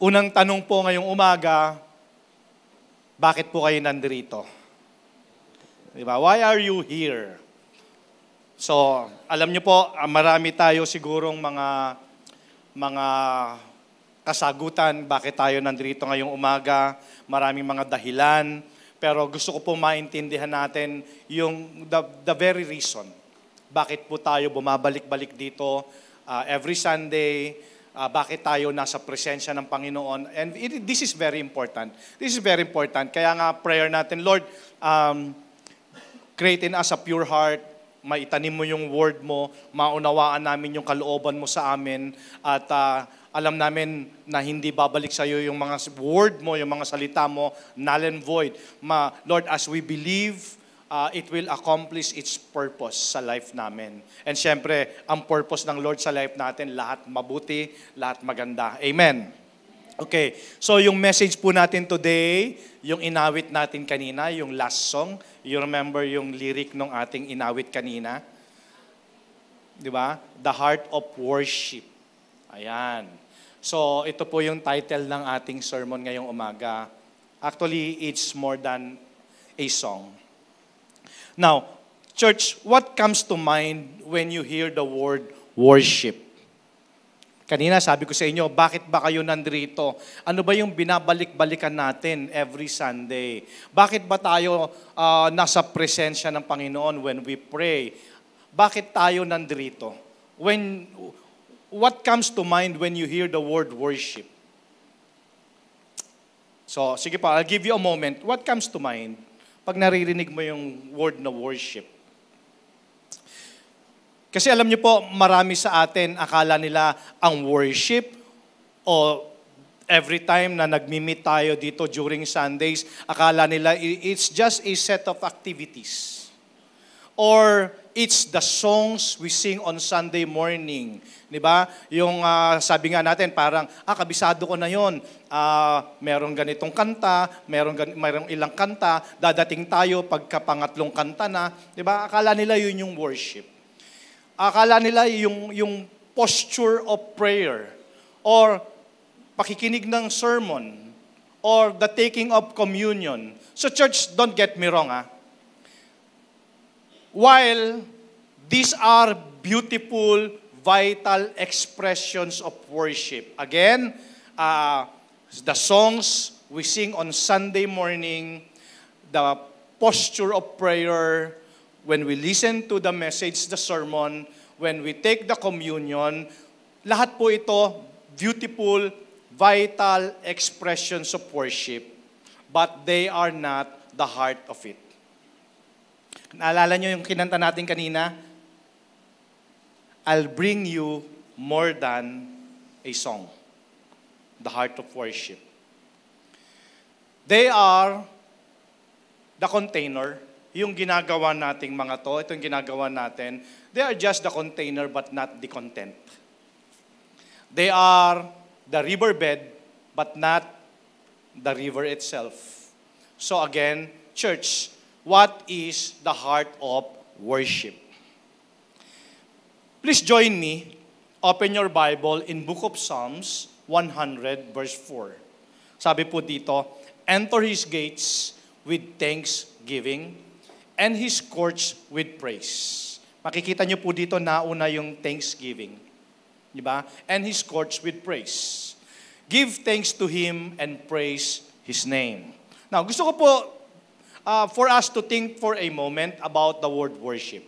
Unang tanong po ngayong umaga, bakit po kayo nandito? Diba? Why are you here? So, alam niyo po, marami tayo sigurong mga kasagutan bakit tayo nandito ngayong umaga, maraming mga dahilan, pero gusto ko po maintindihan natin yung the very reason bakit po tayo bumabalik-balik dito every Sunday, bakit tayo nasa presensya ng Panginoon. And this is very important. This is very important. Kaya nga prayer natin, Lord, create in us a pure heart, maitanim mo yung word mo, maunawaan namin yung kalooban mo sa amin, at alam namin na hindi babalik sa iyo yung mga word mo, yung mga salita mo, null and void. Lord, as we believe, it will accomplish its purpose sa life namin. And syempre, ang purpose ng Lord sa life natin, lahat mabuti, lahat maganda. Amen. Okay, so yung message po natin today, yung inawit natin kanina, yung last song, you remember yung lyric ng ating inawit kanina? Di ba? The Heart of Worship. Ayan. So, ito po yung title ng ating sermon ngayong umaga. Actually, it's more than a song. Now, church, what comes to mind when you hear the word worship? Kanina sabi ko sa inyo, bakit ba kayo nandito? Ano ba yung binabalik-balikan natin every Sunday? Bakit ba tayo nasa presensya ng Panginoon when we pray? Bakit tayo nandito? What comes to mind when you hear the word worship? So, sige pa, I'll give you a moment. What comes to mind pag naririnig mo yung word na worship? Kasi alam niyo po, marami sa atin, akala nila ang worship o every time na nagmi-meet tayo dito during Sundays, akala nila it's just a set of activities. Or it's the songs we sing on Sunday morning. Diba? Yung sabi nga natin, parang, kabisado ko na yon. Merong ganitong kanta, merong ilang kanta, dadating tayo pagkapangatlong kanta na. Diba? Akala nila yun yung worship. Akala nila yung posture of prayer, or pakikinig ng sermon, or the taking of communion. So church, don't get me wrong, While these are beautiful, vital expressions of worship. Again, the songs we sing on Sunday morning, the posture of prayer, when we listen to the message, the sermon, when we take the communion, lahat po ito beautiful, vital expressions of worship, but they are not the heart of it. Naalala nyo yung kinanta natin kanina? I'll bring you more than a song. The heart of worship. They are the container. Yung ginagawa nating mga to, itong ginagawa natin, they are just the container but not the content. They are the riverbed but not the river itself. So again, church, what is the heart of worship? Please join me, open your Bible in Book of Psalms 100 verse 4. Sabi po dito, enter His gates with thanksgiving and His courts with praise. Makikita niyo po dito nauna yung thanksgiving. Di ba? And His courts with praise. Give thanks to Him and praise His name. Now, gusto ko po for us to think for a moment about the word worship.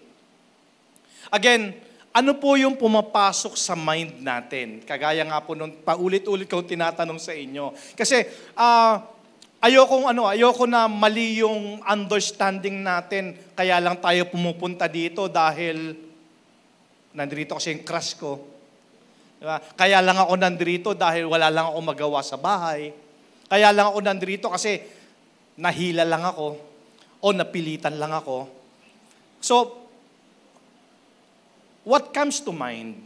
Again, ano po yung pumapasok sa mind natin? Kagaya nga po nung paulit-ulit kong tinatanong sa inyo. Kasi ayoko na mali yung understanding natin. Kaya lang tayo pumupunta dito dahil nandito kasi yung crush ko. Diba? Kaya lang ako nandito dahil wala lang ako magawa sa bahay. Kaya lang ako nandito kasi nahila lang ako o napilitan lang ako. So, what comes to mind?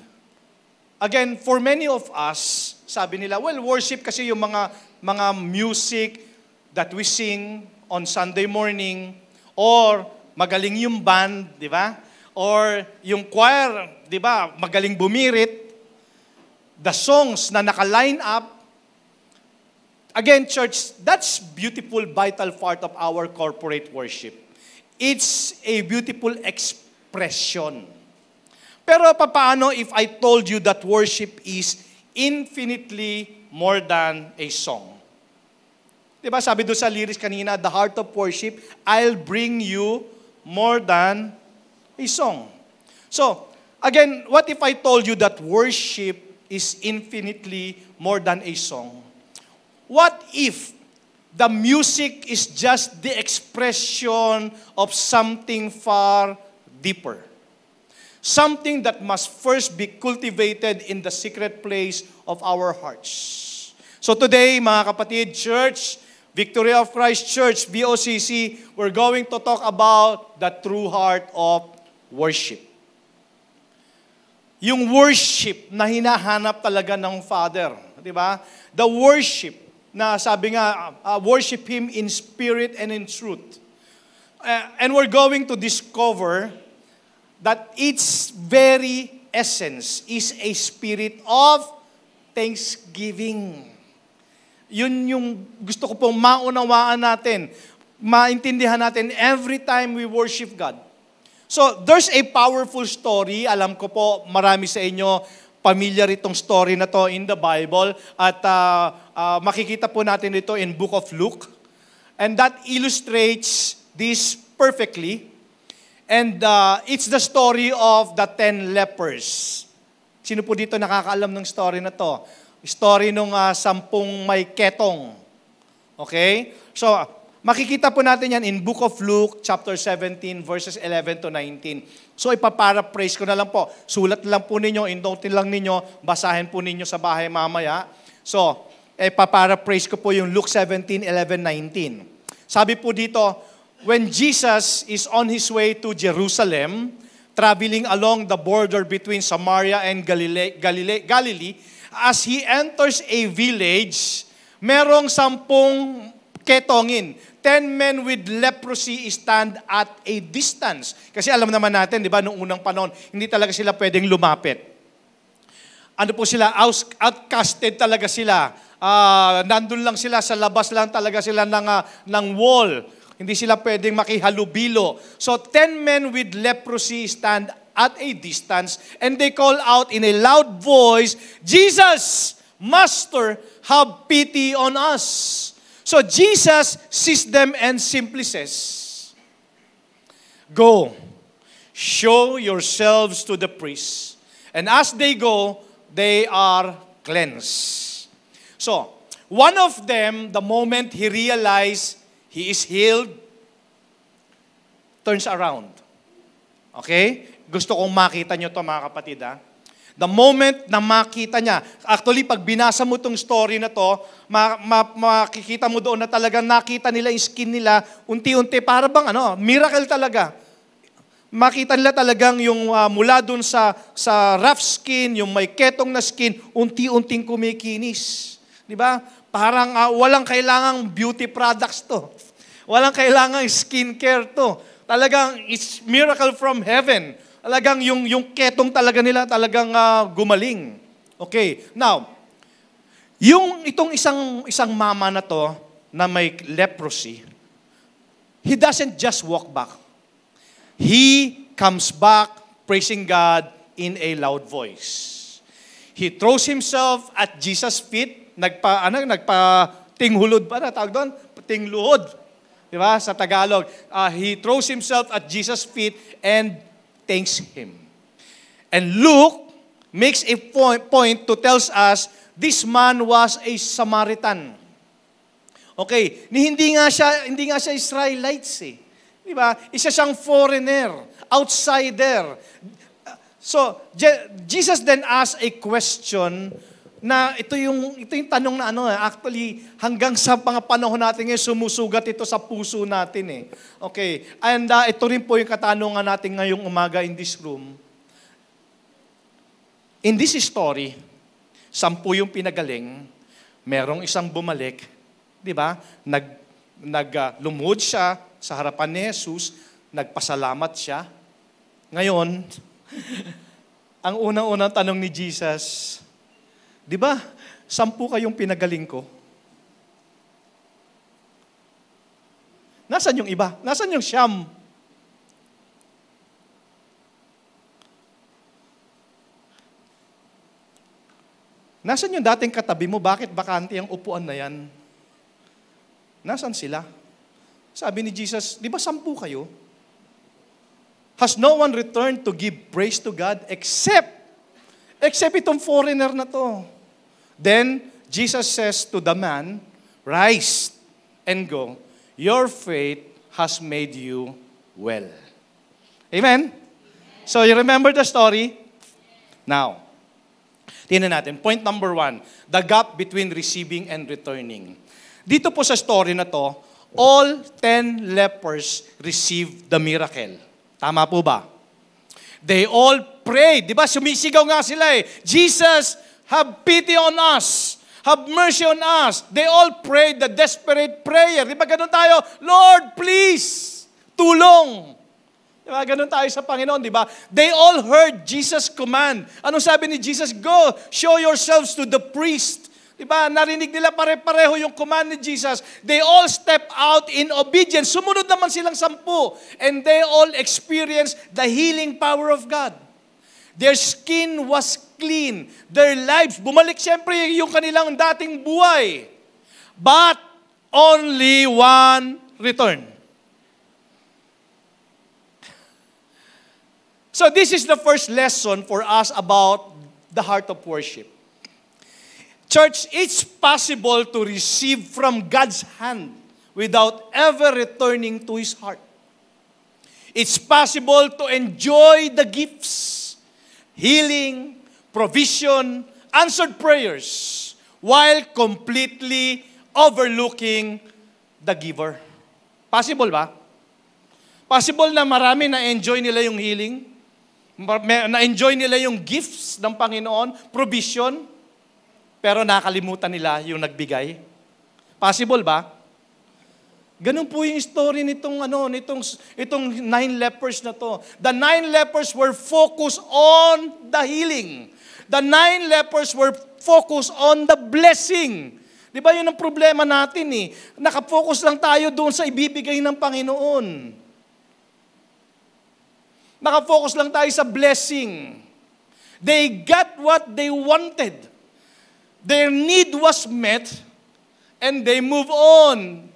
Again, for many of us, sabi nila, well, worship kasi yung mga music that we sing on Sunday morning, or magaling yung band, di ba? Or yung choir, di ba? Magaling bumirit. The songs na naka-line up, Again, church, that's beautiful, vital part of our corporate worship. It's a beautiful expression. Pero paano if I told you that worship is infinitely more than a song? Diba sabi doon sa lyrics kanina, the heart of worship, I'll bring you more than a song. So, again, what if I told you that worship is infinitely more than a song? What if the music is just the expression of something far deeper? Something that must first be cultivated in the secret place of our hearts. So today, mga kapatid, church, Victory of Christ Church, VOCC, we're going to talk about the true heart of worship. Yung worship na hinahanap talaga ng Father, di ba? The worship na sabi nga, worship Him in spirit and in truth. And we're going to discover that its very essence is a spirit of thanksgiving. Yun yung gusto ko pong maunawaan natin, maintindihan natin every time we worship God. So, there's a powerful story. Alam ko po, marami sa inyo familiar itong story na to in the Bible. At makikita po natin ito in Book of Luke. And that illustrates this perfectly. And it's the story of the 10 lepers. Sino po dito nakakaalam ng story na to? Story nung 10 may ketong. Okay? So, makikita po natin yan in Book of Luke, chapter 17, verses 11 to 19. So, ipaparaphrase ko na lang po. Sulat lang po ninyo, inotin lang ninyo, basahin po ninyo sa bahay mamaya. So, ipaparaphrase ko po yung Luke 17, 11, 19. Sabi po dito, when Jesus is on His way to Jerusalem, traveling along the border between Samaria and Galilee, as He enters a village, merong 10 ketongin. 10 men with leprosy stand at a distance. Kasi alam naman natin, di ba, noong unang panahon, hindi talaga sila pwedeng lumapit. Ano po sila? Outcasted talaga sila. Nandun lang sila, sa labas lang talaga sila ng wall. Hindi sila pwedeng makihalubilo. So 10 men with leprosy stand at a distance and they call out in a loud voice, Jesus, Master, have pity on us. So Jesus sees them and simply says, go, show yourselves to the priests. And as they go, they are cleansed. So, one of them, the moment he realized he is healed, turns around. Okay? Gusto kong makita nyo to mga kapatid, ha? The moment na makita niya, actually pag binasa mo tong story na to, makikita mo doon na talagang nakita nila yung skin nila, unti-unti, para bang miracle talaga. Makita nila talagang yung mula doon sa rough skin, yung may ketong na skin, unti-unting kumikinis. Di ba? Parang walang kailangang beauty products to. Walang kailangang skincare to. Talagang it's miracle from heaven. Talagang yung ketong talaga nila talagang gumaling. Okay. Now, itong isang mama na to na may leprosy, he doesn't just walk back. He comes back praising God in a loud voice. He throws himself at Jesus' feet, nagpa-tinghulod ba na tawag doon? Tingluhod. Di ba? Sa Tagalog. He throws himself at Jesus' feet and thanks Him. And Luke makes a point to tell us this man was a Samaritan. Okay, hindi nga siya Israelites eh. Di ba? Isa siyang foreigner, outsider. So, Jesus then asked a question na ito yung tanong na actually hanggang sa mga panahon natin ngayon sumusugat ito sa puso natin eh. Okay. And ito rin po yung katanungan natin ngayong umaga in this room. In this story, 10 yung pinagaling, merong isang bumalik, di ba? Lumuhod siya sa harapan ni Jesus, nagpasalamat siya. Ngayon, ang unang-unang tanong ni Jesus, di ba, 10 kayong pinagaling ko? Nasaan yung iba? Nasaan yung siyam? Nasaan yung dating katabi mo? Bakit bakante ang upuan na yan? Nasaan sila? Sabi ni Jesus, di ba 10 kayo? Has no one returned to give praise to God except itong foreigner na to? Then, Jesus says to the man, rise and go. Your faith has made you well. Amen? So, you remember the story? Now, tingnan natin. Point number 1, the gap between receiving and returning. Dito po sa story na to, all 10 lepers received the miracle. Tama po ba? They all prayed. Di ba? Sumisigaw nga sila eh. Jesus, have pity on us. Have mercy on us. They all prayed the desperate prayer. Di ba ganun tayo? Lord, please, tulong. Di ba? Ganun tayo sa Panginoon, di ba? They all heard Jesus' command. Anong sabi ni Jesus? Go, show yourselves to the priest. Di ba? Narinig nila pare-pareho yung command ni Jesus. They all step out in obedience. Sumunod naman silang 10. And they all experienced the healing power of God. Their skin was clean. Their lives, bumalik siyempre yung kanilang dating buhay. But only one returned. So this is the first lesson for us about the heart of worship. Church, it's possible to receive from God's hand without ever returning to His heart. It's possible to enjoy the gifts, healing, provision, answered prayers, while completely overlooking the giver. Possible ba? Possible na marami na-enjoy nila yung healing? Na-enjoy nila yung gifts ng Panginoon, provision, pero nakalimutan nila yung nagbigay. Possible ba? Ganun po yung story itong 9 lepers na to. The 9 lepers were focused on the healing. The 9 lepers were focused on the blessing. Di ba yun ang problema natin eh? Nakafocus lang tayo doon sa ibibigay ng Panginoon. Nakafocus lang tayo sa blessing. They got what they wanted. Their need was met, and they move on.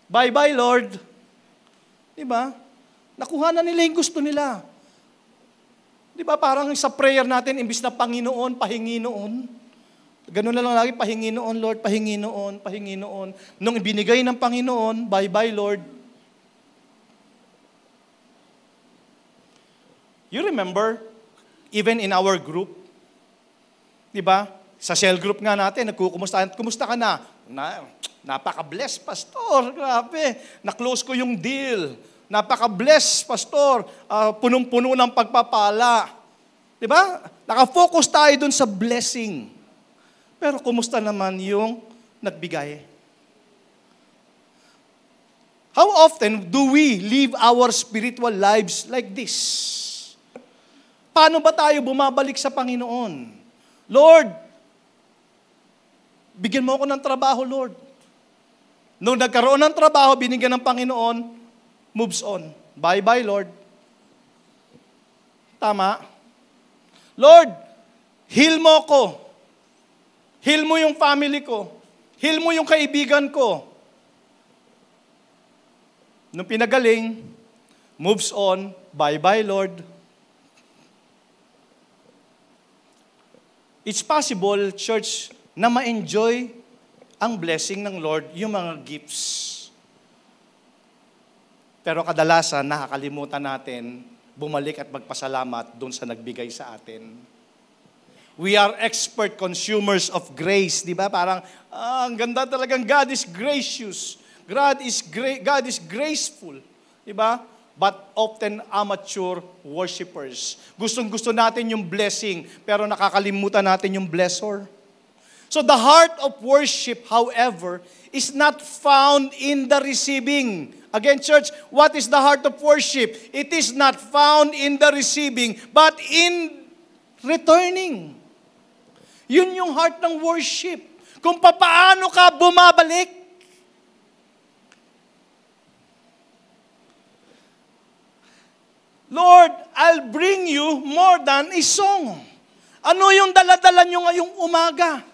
Bye-bye, Lord. Diba? Nakuha na nila yung gusto nila. Diba? Parang sa prayer natin, imbis na Panginoon, pahingi noon. Ganun na lang lagi, pahingi noon, Lord, pahingi noon, pahingi noon. Nung ibinigay ng Panginoon, bye-bye, Lord. You remember, even in our group, diba? Sa cell group nga natin, nagkukumustahan, kumusta ka na? Napaka-bless, pastor. Grabe. Na-close ko yung deal. Napaka-bless, pastor. Punong-puno ng pagpapala. Diba? Nakafocus tayo dun sa blessing. Pero kumusta naman yung nagbigay? How often do we live our spiritual lives like this? Paano ba tayo bumabalik sa Panginoon? Lord, bigyan mo ako ng trabaho, Lord. Nung nagkaroon ng trabaho, binigyan ng Panginoon, moves on. Bye-bye, Lord. Tama? Lord, heal mo ko. Heal mo yung family ko. Heal mo yung kaibigan ko. Nung pinagaling, moves on. Bye-bye, Lord. It's possible, church, na ma-enjoy ang blessing ng Lord, yung mga gifts. Pero kadalasan, nakakalimutan natin bumalik at magpasalamat doon sa nagbigay sa atin. We are expert consumers of grace, di ba? Parang, ang ganda talagang God is gracious. God is graceful. Di ba? But often amateur worshipers. Gustong-gusto natin yung blessing, pero nakakalimutan natin yung blessor. So the heart of worship, however, is not found in the receiving. Again, church, what is the heart of worship? It is not found in the receiving, but in returning. Yun yung heart ng worship. Kung paano ka bumabalik. Lord, I'll bring you more than a song. Ano yung daladala nyo ngayong umaga?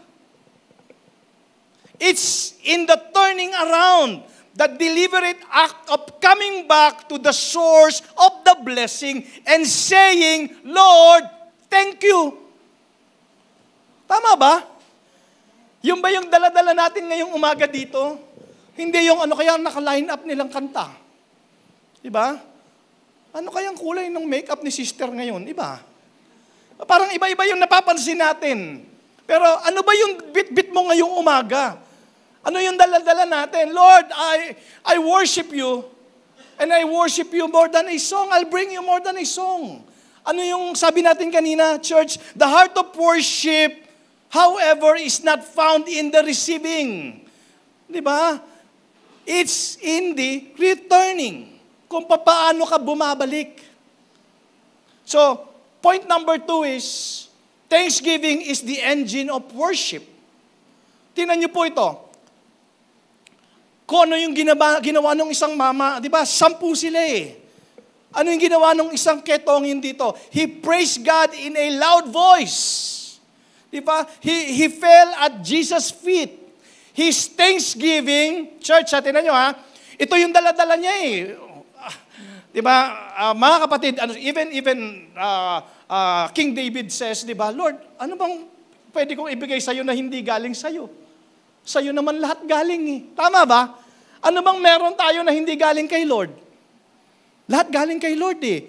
It's in the turning around, the deliberate act of coming back to the source of the blessing and saying, Lord, thank you. Tama ba? Yung ba yung daladala natin ngayong umaga dito? Hindi yung ano kaya naka-line up nilang kanta. Diba? Ano kayang kulay ng makeup ni sister ngayon? Iba. Parang iba-iba yung napapansin natin. Pero ano ba yung bit-bit mo ngayong umaga? Ano yung dala-dala natin? Lord, I worship you. And I worship you more than a song. I'll bring you more than a song. Ano yung sabi natin kanina, church? The heart of worship, however, is not found in the receiving. Di ba? It's in the returning. Kung paano ka bumabalik. So, point number 2 is, thanksgiving is the engine of worship. Tingnan niyo po ito. Kung ano yung ginawa ng isang mama, di ba? 10 sila eh. Ano yung ginawa ng isang ketongin dito? He praised God in a loud voice. Di ba? He fell at Jesus' feet. His thanksgiving, church, tingnan nyo ha, ito yung daladala niya eh. Di ba, mga kapatid, even King David says, di ba, Lord, ano bang pwede kong ibigay sa'yo na hindi galing sa'yo? Sa'yo naman lahat galing eh. Tama ba? Ano bang meron tayo na hindi galing kay Lord? Lahat galing kay Lord eh.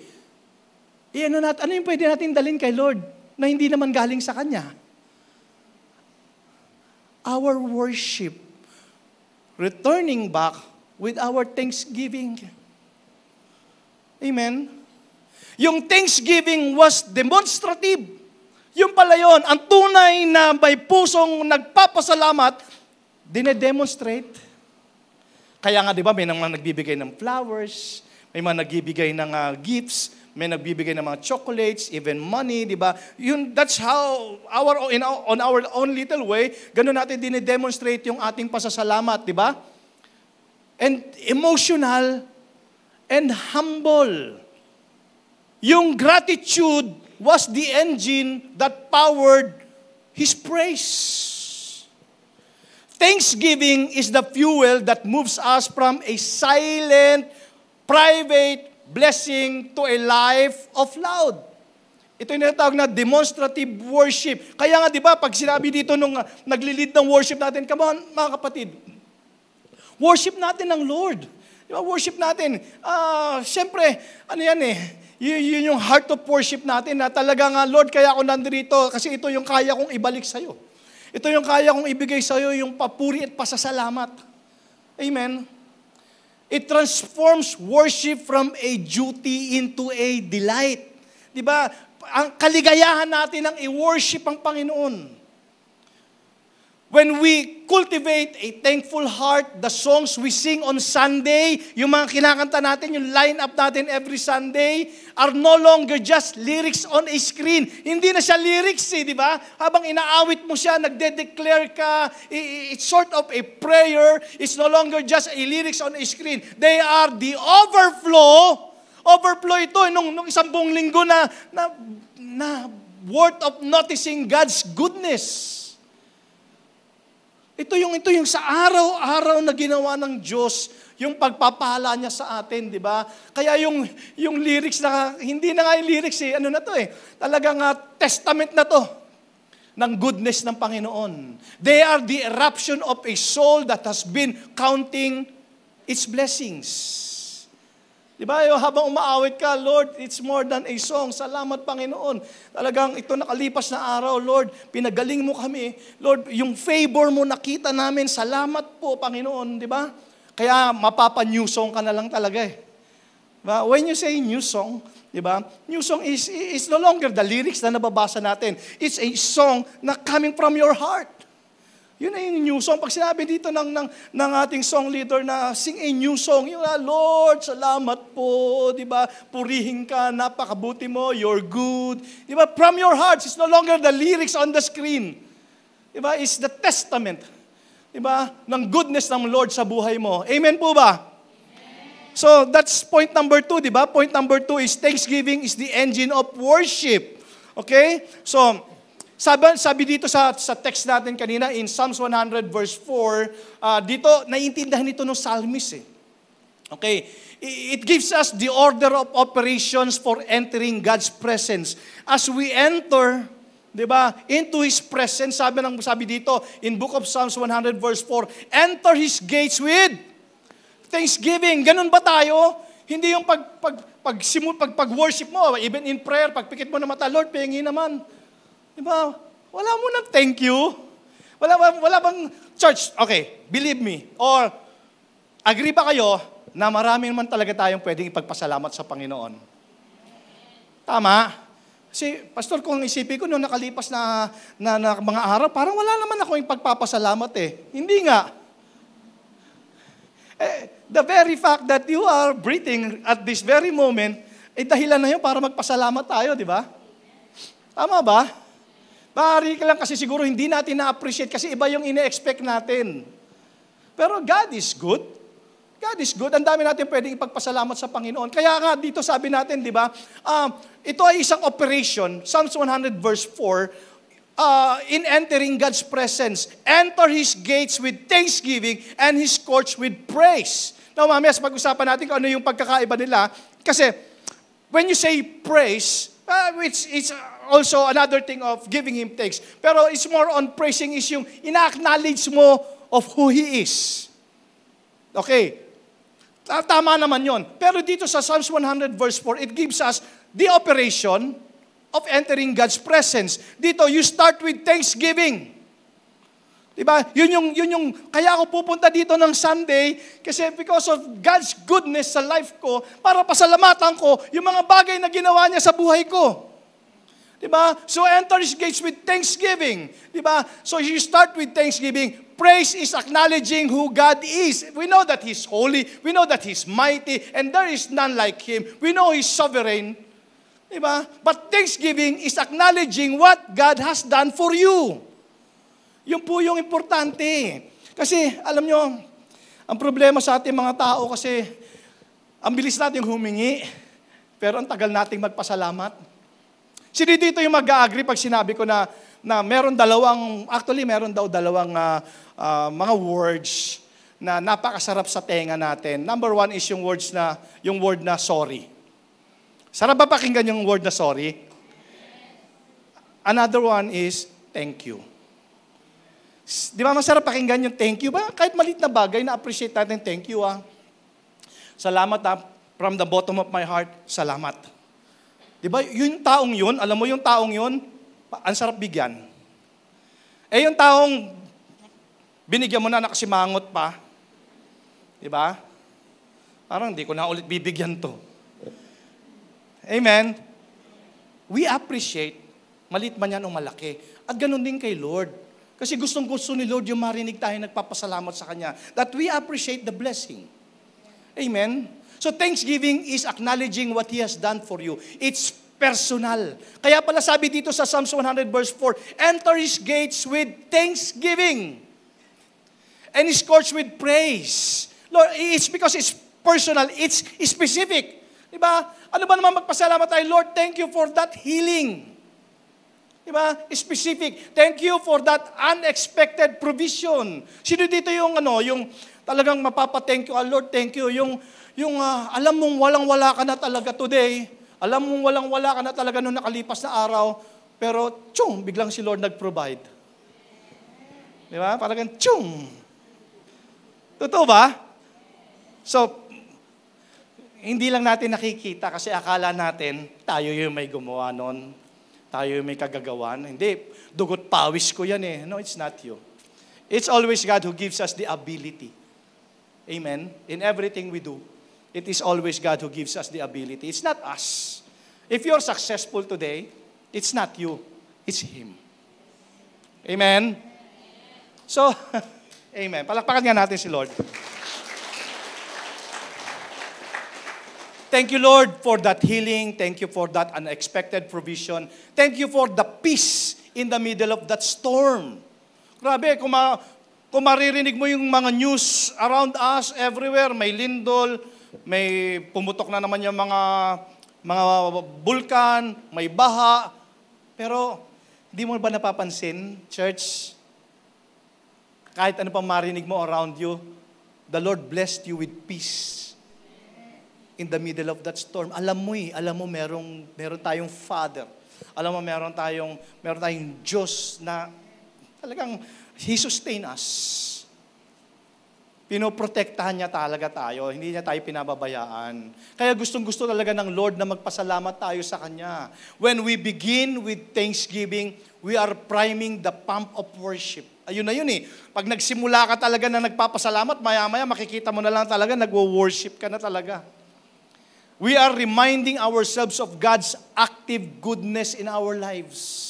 Ano yung pwede natin dalhin kay Lord na hindi naman galing sa Kanya? Our worship, returning back with our thanksgiving. Amen? Yung thanksgiving was demonstrative. Yung pala yun, ang tunay na may pusong nagpapasalamat, dinedemonstrate. Kaya nga, di ba, may mga nagbibigay ng flowers, may mga nagbibigay ng gifts, may nagbibigay ng mga chocolates, even money, di ba? That's how, on our own little way, ganun natin dinedemonstrate yung ating pasasalamat, di ba? And emotional and humble. Yung gratitude was the engine that powered His praise. Thanksgiving is the fuel that moves us from a silent, private blessing to a life of loud. Ito yung natawag na demonstrative worship. Kaya nga, di ba, pag sinabi dito nung nagli-lead ng worship natin, come on, mga kapatid, worship natin ang Lord. Di ba, worship natin. Siyempre, ano yan eh, yun yung heart of worship natin na talagang, Lord, kaya ako nandito kasi ito yung kaya kong ibalik sa'yo. Ito yung kaya kong ibigay sa'yo, yung papuri at pasasalamat. Amen? It transforms worship from a duty into a delight. Di ba? Ang kaligayahan natin ang i-worship ang Panginoon. When we cultivate a thankful heart, the songs we sing on Sunday, yung mga kinakanta natin, yung line-up natin every Sunday, are no longer just lyrics on a screen. Hindi na siya lyrics di ba? Habang inaawit mo siya, nagde-declare ka, it's sort of a prayer, it's no longer just a lyrics on a screen. They are the overflow ito, nung isang buong linggo na worth of noticing God's goodness. Ito yung sa araw-araw na ginawa ng Diyos, yung pagpapala niya sa atin, di ba? Kaya yung lyrics na, hindi na nga yung lyrics ano na to talagang testament na to ng goodness ng Panginoon. They are the eruption of a soul that has been counting its blessings. Di ba? Habang umaawit ka, Lord, it's more than a song. Salamat, Panginoon. Talagang ito nakalipas na araw, Lord, pinagaling mo kami. Lord, yung favor mo nakita namin. Salamat po, Panginoon. Di ba? Kaya mapapa-new song ka na lang talaga Diba? When you say new song, di ba? New song is no longer the lyrics na nababasa natin. It's a song na coming from your heart. Yun na yung new song. Pag sinabi dito ng ating song leader na sing a new song, yung Lord, salamat po, di ba? Purihin ka, napakabuti mo, you're good. Di ba? From your hearts, it's no longer the lyrics on the screen. Di ba? It's the testament, di ba? Ng goodness ng Lord sa buhay mo. Amen po ba? So that's point number 2, di ba? Point number 2 is thanksgiving is the engine of worship. Okay? So, sabi dito sa text natin kanina in Psalms 100 verse 4, dito naiintindihan ito ng psalmist eh. Okay? It gives us the order of operations for entering God's presence. As we enter, di ba, into His presence, sabi dito in Book of Psalms 100 verse 4, enter His gates with thanksgiving. Ganun ba tayo? Hindi yung pag-worship mo, even in prayer, pagpikit mo na mata, Lord, pengi naman. Di ba? Wala mo nang thank you. Wala bang church? Okay, believe me. Or, agree ba kayo na marami naman talaga tayong pwedeng ipagpasalamat sa Panginoon? Tama? Kasi, Pastor, kung isipin ko noong nakalipas na mga araw, parang wala naman ako yung pagpapasalamat eh. Hindi nga. The very fact that you are breathing at this very moment, dahilan na yun para magpasalamat tayo, di ba? Tama ba? Maaari ka lang kasi siguro hindi natin na-appreciate kasi iba yung ine-expect natin. Pero God is good. God is good. Ang dami natin pwedeng ipagpasalamat sa Panginoon. Kaya nga dito sabi natin, di ba, ito ay isang operation, Psalms 100 verse 4, in entering God's presence. Enter His gates with thanksgiving and His courts with praise. Now, mamaya, pag-usapan natin kung ano yung pagkakaiba nila. Kasi, when you say praise, it's also another thing of giving Him thanks. Pero it's more on praising is yung ina-acknowledge mo of who He is. Okay. Tama naman yon. Pero dito sa Psalms 100 verse 4, it gives us the operation of entering God's presence. Dito, you start with thanksgiving. Diba? Yun yung, kaya ako pupunta dito ng Sunday, kasi because of God's goodness sa life ko, para pasalamatan ko yung mga bagay na ginawa niya sa buhay ko. Diba? So enter His gates with thanksgiving. Diba? So you start with thanksgiving. Praise is acknowledging who God is. We know that He's holy. We know that He's mighty. And there is none like Him. We know He's sovereign. Diba? But thanksgiving is acknowledging what God has done for you. Yun po yung importante. Kasi, alam nyo, ang problema sa ating mga tao kasi, ang bilis natin humingi, pero ang tagal nating magpasalamat. Sino dito yung mag-agree pag sinabi ko na meron daw dalawang mga words na napakasarap sa tenga natin. Number 1 is yung word na sorry. Sarap ba pakinggan yung word na sorry? Another one is thank you. Di ba masarap pakinggan yung thank you ba? Kahit maliit na bagay, na-appreciate natin, thank you Salamat from the bottom of my heart, salamat. Di ba, yung taong yun, alam mo yung taong yun, ang sarap bigyan. Yung taong binigyan mo na nakasimangot pa, di ba? Parang di ko na ulit bibigyan to. Amen? We appreciate, malit man yan o malaki. At ganun din kay Lord. Kasi gustong-gusto ni Lord yung marinig tayo nagpapasalamat sa Kanya. That we appreciate the blessing. Amen? So thanksgiving is acknowledging what He has done for you. It's personal. Kaya pala sabi dito sa Psalms 100 verse 4, enter His gates with thanksgiving and His courts with praise. Lord, it's because it's personal, it's specific. Diba? Ano ba naman magpasalamat tayo? Lord, thank you for that healing. Diba? Specific. Thank you for that unexpected provision. Sino dito yung talagang mapapa-thank you, Lord, thank you. Yung alam mong walang-wala ka na talaga today, alam mong walang-wala ka na talaga nung nakalipas na araw, pero biglang si Lord nag-provide. Di ba? Parang Totoo ba? So, hindi lang natin nakikita kasi akala natin, tayo yung may gumawa nun. Tayo yung may kagagawan. Hindi, dugot pawis ko yan eh. No, it's not you. It's always God who gives us the ability. Amen? In everything we do, it is always God who gives us the ability. It's not us. If you're successful today, it's not you. It's Him. Amen? So, amen. Palakpakan nga natin si Lord. Thank you, Lord, for that healing. Thank you for that unexpected provision. Thank you for the peace in the middle of that storm. Grabe, kung maririnig mo yung mga news around us, everywhere, may lindol, may pumutok na naman yung mga bulkan, may baha. Pero, hindi mo ba napapansin, church, kahit ano pang marinig mo around you, the Lord blessed you with peace in the middle of that storm. Alam mo meron tayong Father. Alam mo meron tayong Diyos na talagang He sustain us. Pinoprotektahan niya talaga tayo. Hindi niya tayo pinababayaan. Kaya gustong-gusto talaga ng Lord na magpasalamat tayo sa Kanya. When we begin with thanksgiving, we are priming the pump of worship. Ayun na yun eh. Pag nagsimula ka talaga na nagpapasalamat, maya-maya makikita mo na lang talaga, nagwo-worship ka na talaga. We are reminding ourselves of God's active goodness in our lives.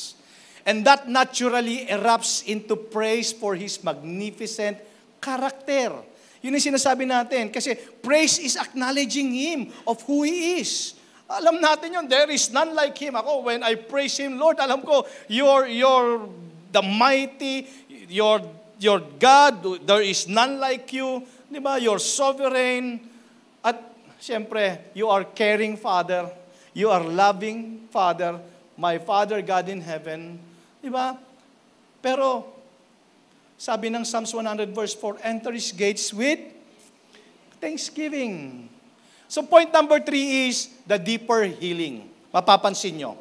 And that naturally erupts into praise for His magnificent character. Yun yung sinasabi natin. Kasi praise is acknowledging Him of who He is. Alam natin yun, there is none like Him. Ako, when I praise Him, Lord, alam ko, you're the mighty, you're God, there is none like you. Di ba? You're sovereign. At siyempre, you are caring Father. You are loving Father. My Father, God in heaven. Diba? Pero, sabi ng Psalms 100 verse 4, enter His gates with thanksgiving. So point number 3 is the deeper healing. Mapapansin nyo.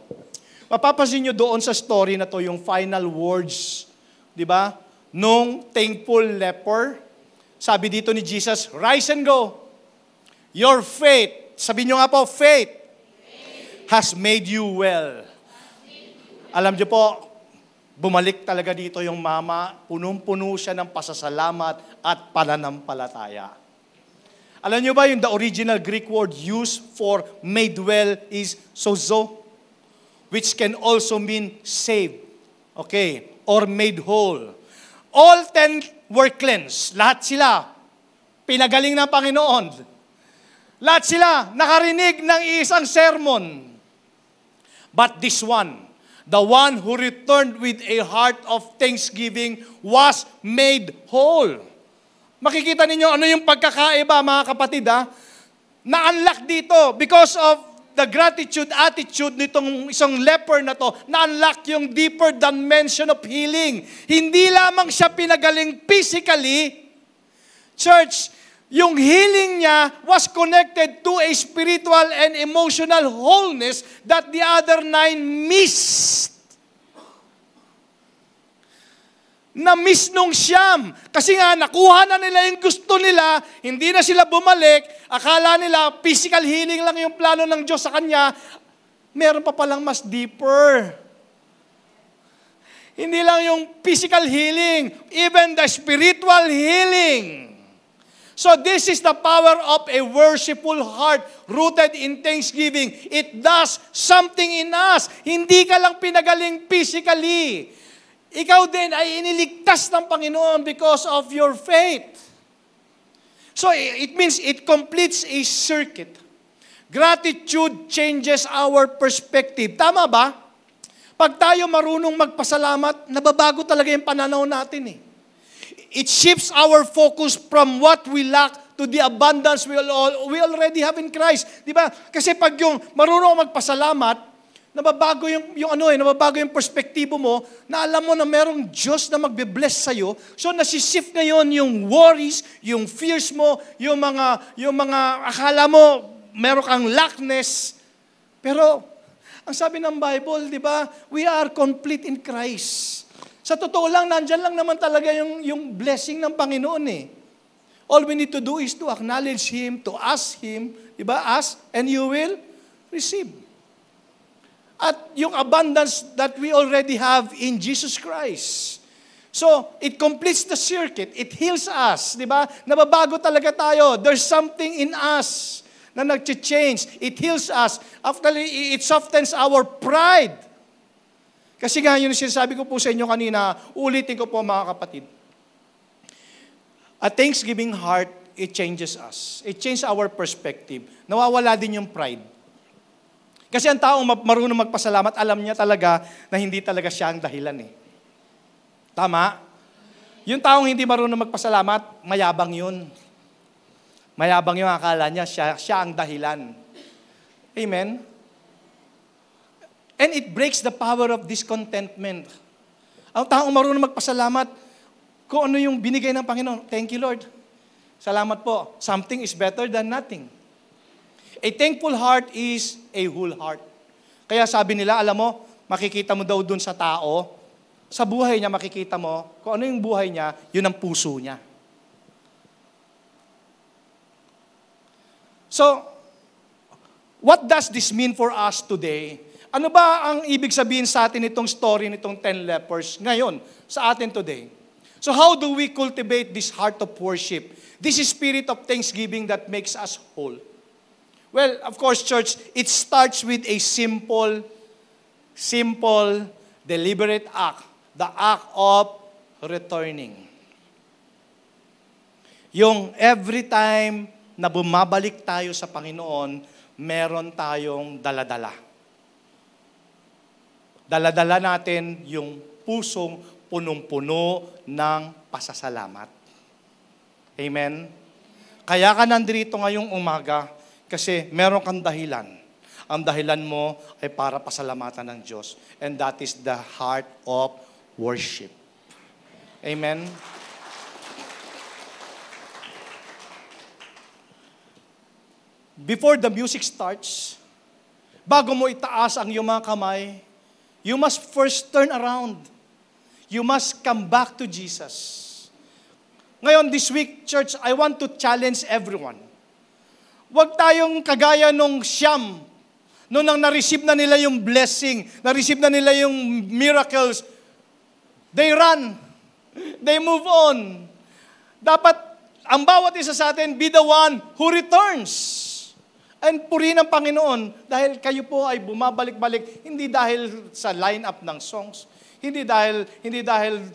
Mapapansin nyo doon sa story na to, yung final words, diba? Nung thankful leper, sabi dito ni Jesus, rise and go. Your faith, sabi nyo nga po, faith has made you well. Alam nyo po, bumalik talaga dito yung mama, punong-puno siya ng pasasalamat at pananampalataya. Alam niyo ba yung the original Greek word used for made well is sozo, which can also mean saved, okay, or made whole. All 10 were cleansed. Lahat sila pinagaling ng Panginoon. Lahat sila nakarinig ng isang sermon. But this one, the one who returned with a heart of thanksgiving was made whole. Makikita ninyo ano yung pagkakaiba, mga kapatid, ha? Na-unlock dito because of the gratitude attitude nitong isang leper na to, na-unlock yung deeper dimension of healing. Hindi lamang siya pinagaling physically. Church, yung healing niya was connected to a spiritual and emotional wholeness that the other 9 missed. Na-miss nung siyam. Kasi nga, nakuha na nila yung gusto nila, hindi na sila bumalik, akala nila physical healing lang yung plano ng Diyos sa kanya, meron pa palang mas deeper. Hindi lang yung physical healing, even the spiritual healing. So this is the power of a worshipful heart rooted in thanksgiving. It does something in us. Hindi ka lang pinagaling physically. Ikaw din ay iniligtas ng Panginoon because of your faith. So it means it completes a circuit. Gratitude changes our perspective. Tama ba? Pag tayo marunong magpasalamat, nababago talaga yung pananaw natin eh. It shifts our focus from what we lack to the abundance we already have in Christ. Di ba? Kasi pag yung marunong magpasalamat, nababago nababago yung perspektibo mo, na alam mo na merong Diyos na magbe-bless sa'yo. So nasishift ngayon yung worries, yung fears mo, yung mga akala mo meron kang lackness. Pero ang sabi ng Bible, di ba? We are complete in Christ. Sa totoo lang, nandyan lang naman talaga yung blessing ng Panginoon eh. All we need to do is to acknowledge Him, to ask Him, di ba? Ask and you will receive. At yung abundance that we already have in Jesus Christ. So, it completes the circuit. It heals us, di ba? Nababago talaga tayo. There's something in us na nag-change. It heals us. Actually, it softens our pride. Kasi nga, yun sinasabi ko po sa inyo kanina, ulitin ko po mga kapatid. A thanksgiving heart, it changes us. It changes our perspective. Nawawala din yung pride. Kasi ang taong marunong magpasalamat, alam niya talaga na hindi talaga siya ang dahilan eh. Tama? Yung taong hindi marunong magpasalamat, mayabang yun. Mayabang yung akala niya, siya ang dahilan. Amen? And it breaks the power of discontentment. Ang taong marunong magpasalamat, kung ano yung binigay ng Panginoon, thank you, Lord. Salamat po. Something is better than nothing. A thankful heart is a whole heart. Kaya sabi nila, alam mo, makikita mo daw dun sa tao, sa buhay niya makikita mo, kung ano yung buhay niya, yun ang puso niya. So, what does this mean for us today? Ano ba ang ibig sabihin sa atin itong story nitong 10 lepers ngayon sa atin today? So how do we cultivate this heart of worship? This spirit of thanksgiving that makes us whole? Well, of course, church, it starts with a simple, deliberate act. The act of returning. Yung every time na bumabalik tayo sa Panginoon, meron tayong daladala. Daladala natin yung pusong punong-puno ng pasasalamat. Amen? Kaya ka nandito ngayong umaga kasi meron kang dahilan. Ang dahilan mo ay para pasalamatan ng Diyos. And that is the heart of worship. Amen? Before the music starts, bago mo itaas ang iyong mga kamay, you must first turn around. You must come back to Jesus. Ngayon, this week, church, I want to challenge everyone. Huwag tayong kagaya nung Siyam, noon nang na-receive na nila yung blessing, na-receive na nila yung miracles, they run. They move on. Dapat, ang bawat isa sa atin, be the one who returns. And purihin ang Panginoon dahil kayo po ay bumabalik-balik, hindi dahil sa line-up ng songs, hindi dahil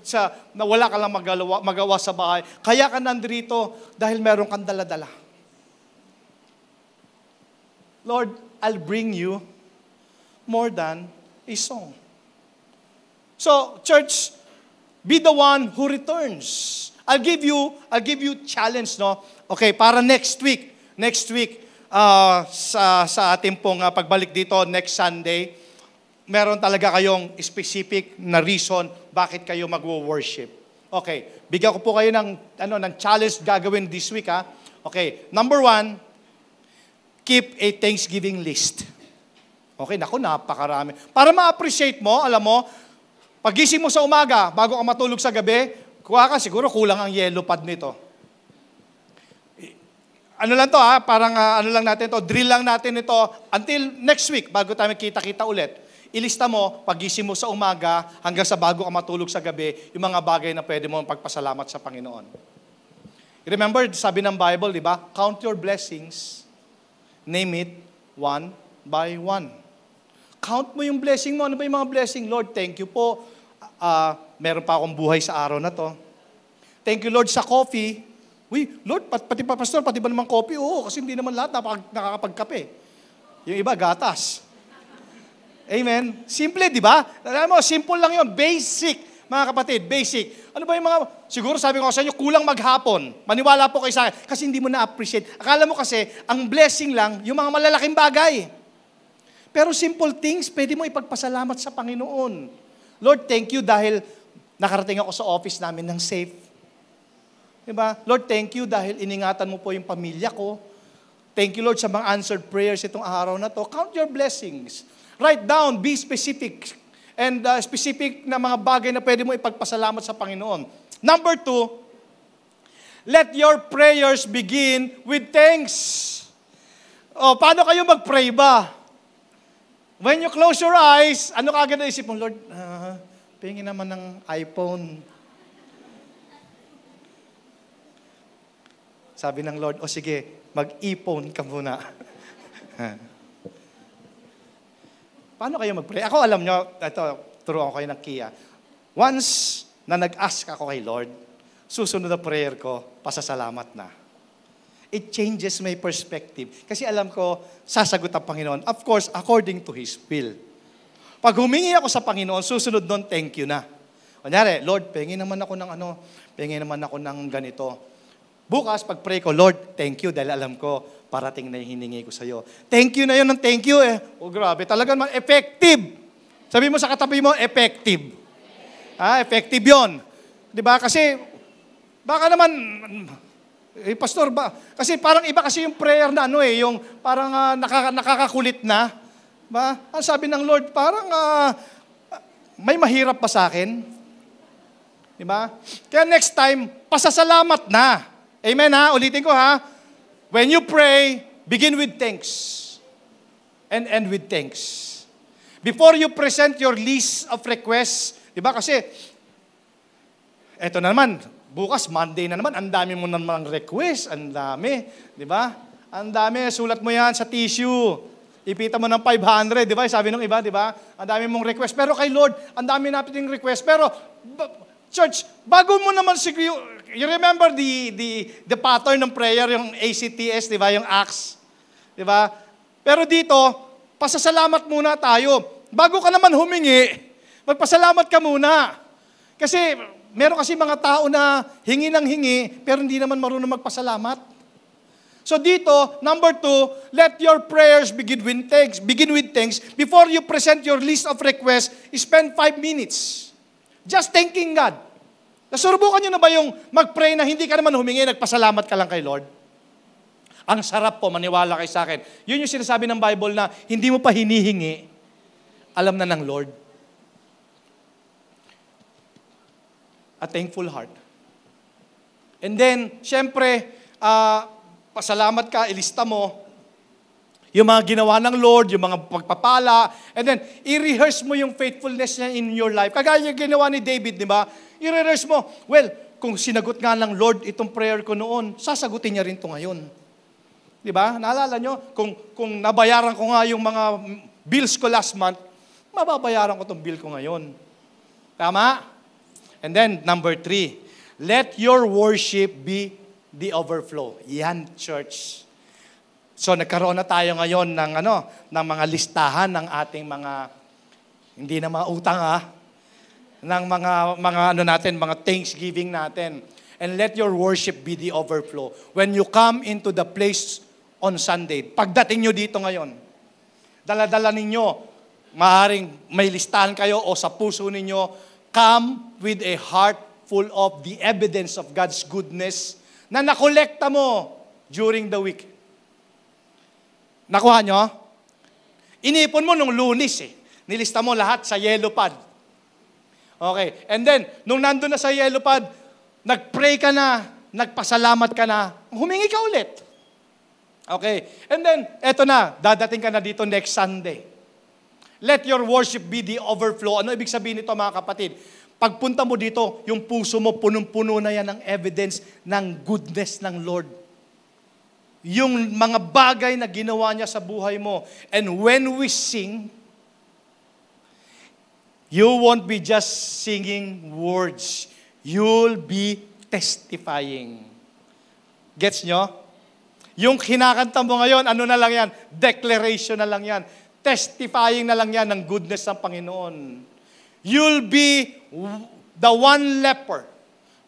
sa na wala ka lang magawa sa bahay. Kaya ka nandito dahil meron kang dala-dala. Lord, I'll bring you more than a song. So, church, be the one who returns. I'll give you challenge, no? Okay, para next week, sa ating pong pagbalik dito next Sunday, meron talaga kayong specific na reason bakit kayo magwo-worship. Okay, bigyan ko po kayo ng challenge gagawin this week, ha. Okay, number 1, keep a Thanksgiving list. Okay, naku, napakarami. Para ma-appreciate mo, alam mo, pagising mo sa umaga, bago ka matulog sa gabi, kuha ka, siguro kulang ang yellow pad nito. Ano lang to, ha? Parang lang natin to, drill lang natin ito until next week, bago tayo kita-kita ulit. Ilista mo, pagising mo sa umaga, hanggang sa bago ka matulog sa gabi, yung mga bagay na pwede mo pagpasalamat sa Panginoon. Remember, sabi ng Bible, di ba? Count your blessings, name it one by one. Count mo yung blessing mo. Ano ba yung mga blessing? Lord, thank you po. Meron pa akong buhay sa araw na to. Thank you, Lord, sa coffee. Uy, Lord, pati pa, Pastor, pati ba naman coffee? Oo, kasi hindi naman lahat nakakapagkape. Yung iba, gatas. Amen? Simple, di ba? Alam mo, simple lang yun. Basic, mga kapatid, basic. Ano ba yung mga, siguro sabi ko sa inyo, kulang maghapon. Maniwala po kayo sa akin. Kasi hindi mo na-appreciate. Akala mo kasi, ang blessing lang, yung mga malalaking bagay. Pero simple things, pwede mo ipagpasalamat sa Panginoon. Lord, thank you dahil nakarating ako sa office namin ng safe. Diba? Lord, thank you dahil iningatan mo po yung pamilya ko. Thank you, Lord, sa mga answered prayers itong araw na to. Count your blessings. Write down, be specific. And specific na mga bagay na pwede mo ipagpasalamat sa Panginoon. Number 2, let your prayers begin with thanks. O, paano kayo mag-pray ba? When you close your eyes, ano kaagad na isip mo? Lord, pingin naman ng iPhone. Sabi ng Lord, o sige, mag-iPhone ka muna. Paano kayo mag-pray? Ako, alam nyo, turuan ko kayo ng Kia. Once na nag-ask ako kay Lord, susunod na prayer ko, pasasalamat na. It changes my perspective. Kasi alam ko, sasagot ang Panginoon. Of course, according to His will. Pag humingi ako sa Panginoon, susunod nun, thank you na. Kunyari, Lord, pengin naman ako ng ganito. Bukas, pag-pray ko, Lord, thank you dahil alam ko, parating na yung hiningi ko sa'yo. Thank you na yun ng thank you eh. Oh, grabe, talaga naman, effective. Sabi mo sa katabi mo, effective. Effective yun. Diba? Kasi, baka naman, pastor ba? Kasi parang iba kasi yung prayer na yung parang nakakakulit na. Diba? Ang sabi ng Lord, parang may mahirap pa sa akin. Diba? Kaya next time, pasasalamat na. Amen ha? Ulitin ko ha. When you pray, begin with thanks. And end with thanks. Before you present your list of requests, diba? Kasi, eto na naman, bukas, Monday na naman, ang dami mo namang request, ang dami, di ba? Ang dami, sulat mo yan sa tissue. Ipita mo ng 500, di ba? Sabi nung iba, di ba? Ang dami mong request. Pero kay Lord, ang dami nating request. Pero, church, bago mo naman siguro, you remember the pattern ng prayer, yung ACTS, di ba? Yung ACTS, di ba? Pero dito, pasasalamat muna tayo. Bago ka naman humingi, magpasalamat ka muna. Kasi, meron kasi mga tao na hingi ng hingi, pero hindi naman marunong magpasalamat. So dito, number 2, let your prayers begin with thanks. Begin with thanks. Before you present your list of requests, spend 5 minutes. Just thanking God. Nasurubukan nyo na ba yung mag-pray na hindi ka naman humingi, nagpasalamat ka lang kay Lord? Ang sarap po, maniwala kay sa akin. Yun yung sinasabi ng Bible na hindi mo pa hinihingi, alam na ng Lord. A thankful heart. And then, syempre, pasalamat ka, ilista mo yung mga ginawa ng Lord, yung mga pagpapala, and then, i-rehearse mo yung faithfulness niya in your life. Kagaya yung ginawa ni David, di ba? I-rehearse mo, well, kung sinagot nga ng Lord itong prayer ko noon, sasagutin niya rin ito ngayon. Di ba? Naalala nyo, kung nabayaran ko nga yung mga bills ko last month, mababayaran ko itong bill ko ngayon. Tama? And then, number 3, let your worship be the overflow. Yan, church. So, nagkaroon na tayo ngayon ng mga listahan ng ating mga, hindi na mga utang ng mga thanksgiving natin. And let your worship be the overflow. When you come into the place on Sunday, pagdating nyo dito ngayon, dala-dala ninyo, maaaring may listahan kayo o sa puso ninyo, come with a heart full of the evidence of God's goodness na nakolekta mo during the week. Nakuha nyo? Inipon mo nung Lunes Nilista mo lahat sa yellow pad. Okay. And then, nung nandun na sa yellow pad, nag-pray ka na, nagpasalamat ka na, humingi ka ulit. Okay. And then, eto na, dadating ka na dito next Sunday. Let your worship be the overflow. Ano ibig sabihin nito, mga kapatid? Pagpunta mo dito, yung puso mo, punong-puno na yan ng evidence ng goodness ng Lord. Yung mga bagay na ginawa niya sa buhay mo. And when we sing, you won't be just singing words. You'll be testifying. Gets nyo? Yung kinakanta mo ngayon, ano na lang yan? Declaration na lang yan. Testifying na lang yan ng goodness ng Panginoon. You'll be the one leper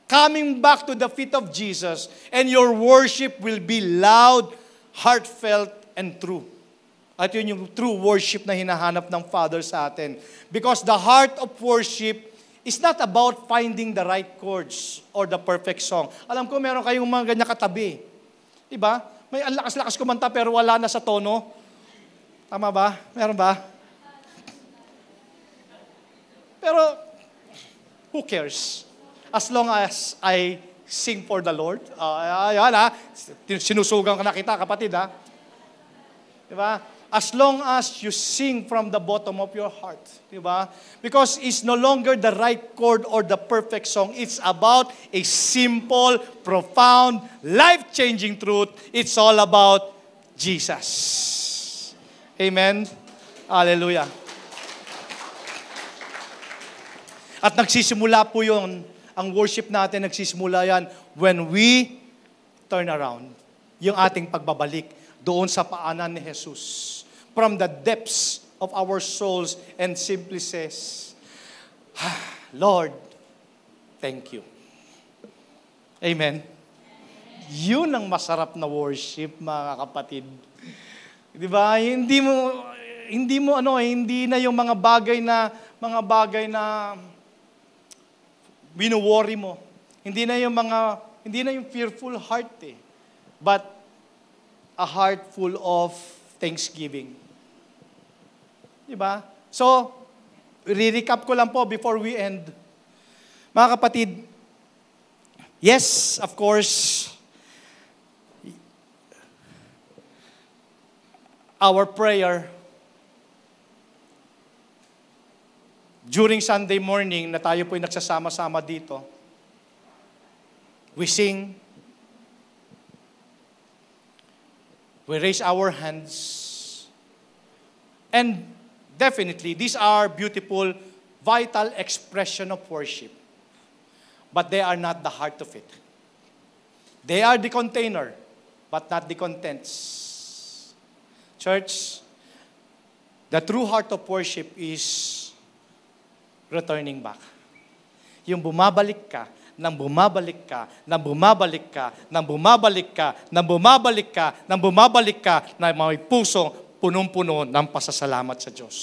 coming back to the feet of Jesus, and your worship will be loud, heartfelt, and true. At yun yung true worship na hinahanap ng Father sa atin. Because the heart of worship is not about finding the right chords or the perfect song. Alam ko meron kayong mga ganyan katabi. Diba? May ang lakas-lakas kumanta pero wala na sa tono. Tama ba? Meron ba? Pero, who cares? As long as I sing for the Lord. Ayan sinusugang ka na kita, kapatid Diba? As long as you sing from the bottom of your heart. Diba? Because it's no longer the right chord or the perfect song. It's about a simple, profound, life-changing truth. It's all about Jesus. Amen? Hallelujah. At nagsisimula po yun, ang worship natin, nagsisimula yan when we turn around. Yung ating pagbabalik doon sa paanan ni Jesus. From the depths of our souls and simply says, Lord, thank you. Amen. Yun ang masarap na worship, mga kapatid. Di ba? Hindi na yung mga bagay na wino-worry mo. Hindi na yung fearful heart eh. But a heart full of thanksgiving. Di ba? So, re-recap ko lang po before we end. Mga kapatid, yes, of course, our prayer during Sunday morning na tayo po'y nagsasama-sama dito, we sing, we raise our hands, and definitely, these are beautiful, vital expression of worship. But they are not the heart of it. They are the container, but not the contents. Church, the true heart of worship is returning back. Yung bumabalik ka, nang bumabalik ka, nang bumabalik ka, nang bumabalik ka, nang bumabalik ka, nang bumabalik ka, na may pusong punong-puno ng pasasalamat sa Diyos.